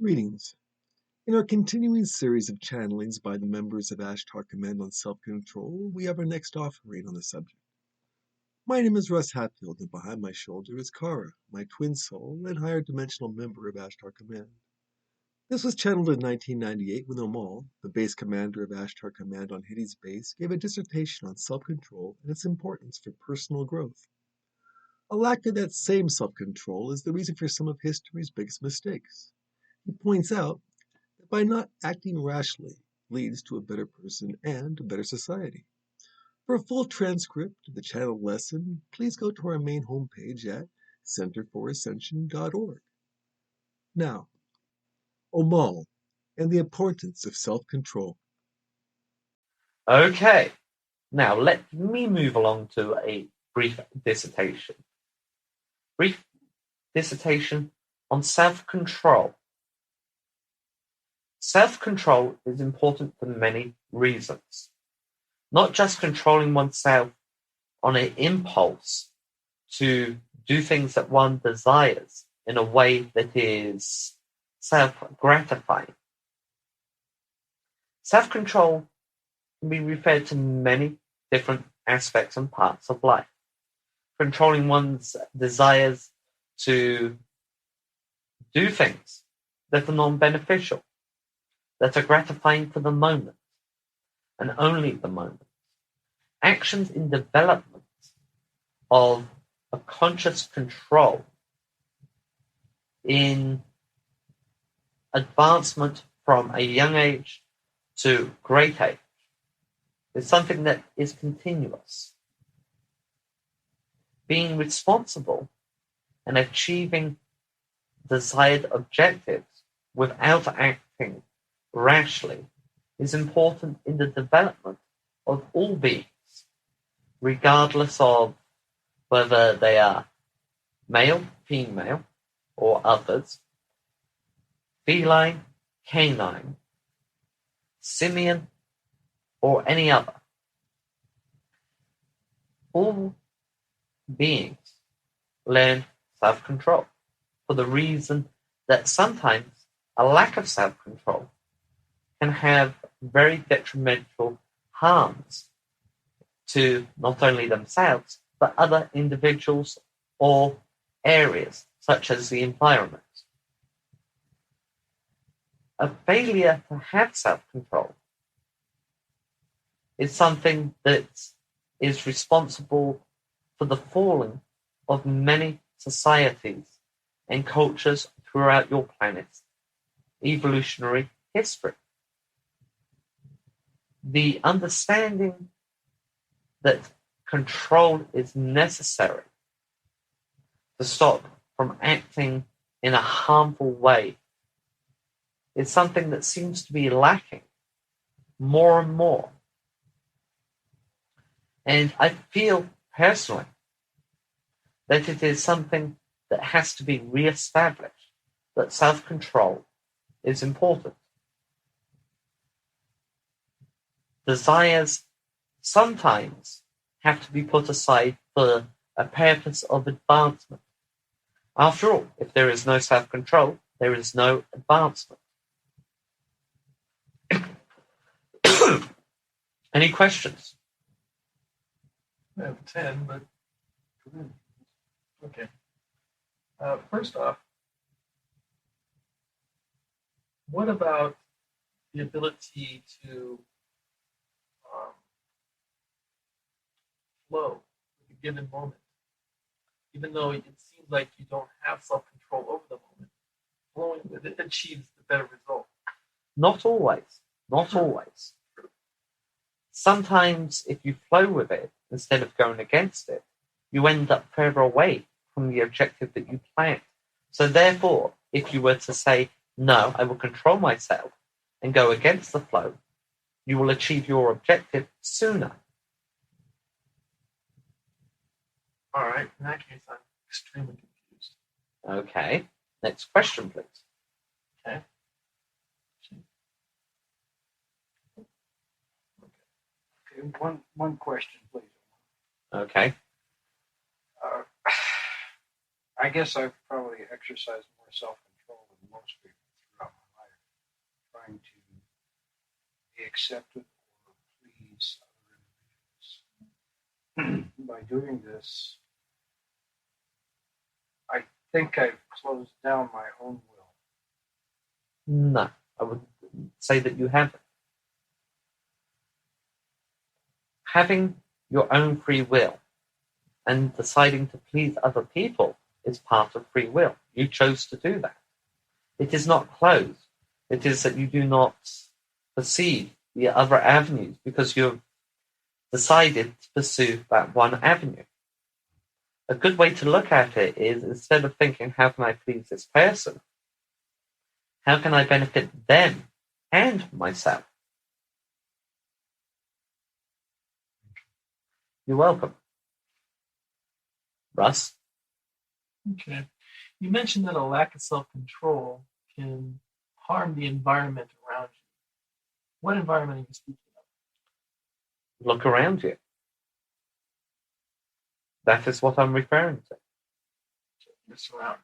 Greetings. In our continuing series of channelings by the members of Ashtar Command on self-control, we have our next offering on the subject. My name is Russ Hatfield, and behind my shoulder is Karra, my twin soul and higher dimensional member of Ashtar Command. This was channeled in 1998 when Omal, the base commander of Ashtar Command on Hades base, gave a dissertation on self-control and its importance for personal growth. A lack of that same self-control is the reason for some of history's biggest mistakes. He points out by not acting rashly leads to a better person and a better society. For a full transcript of the channel lesson, please go to our main homepage at centerforascension.org. Now, Omal and the importance of self-control. Okay, now let me move along to a brief dissertation. Brief dissertation on self-control. Self-control is important for many reasons. Not just controlling oneself on an impulse to do things that one desires in a way that is self-gratifying. Self-control can be referred to many different aspects and parts of life. Controlling one's desires to do things that are non-beneficial, that are gratifying for the moment, and only the moment. Actions in development of a conscious control in advancement from a young age to great age is something that is continuous. Being responsible and achieving desired objectives without acting rashly is important in the development of all beings, regardless of whether they are male, female, or others, feline, canine, simian, or any other. All beings learn self-control for the reason that sometimes a lack of self-control can have very detrimental harms to not only themselves, but other individuals or areas, such as the environment. A failure to have self-control is something that is responsible for the falling of many societies and cultures throughout your planet's evolutionary history. The understanding that control is necessary to stop from acting in a harmful way is something that seems to be lacking more and more. And I feel personally that it is something that has to be re-established, that self-control is important. Desires sometimes have to be put aside for a purpose of advancement. After all, if there is no self-control, there is no advancement. Any questions? I have 10, but okay. First off, what about the ability to flow with a given moment? Even though it seems like you don't have self-control over the moment, flowing with it achieves the better result. Not always. Not always. Sometimes if you flow with it instead of going against it, you end up further away from the objective that you planned. So therefore, if you were to say, no, I will control myself and go against the flow, you will achieve your objective sooner. All right, in that case, I'm extremely confused. Okay, next question, please. Okay. One question, please. Okay. I guess I've probably exercised more self-control than most people throughout trying to be accepted or please other individuals. By doing this, I think I've closed down my own will. No, I would say that you haven't. Having your own free will and deciding to please other people is part of free will. You chose to do that. It is not closed. It is that you do not perceive the other avenues because you've decided to pursue that one avenue. A good way to look at it is, instead of thinking, how can I please this person? How can I benefit them and myself? You're welcome. Russ? Okay. You mentioned that a lack of self-control can harm the environment around you. What environment are you speaking of? Look around you. That is what I'm referring to. Your surroundings.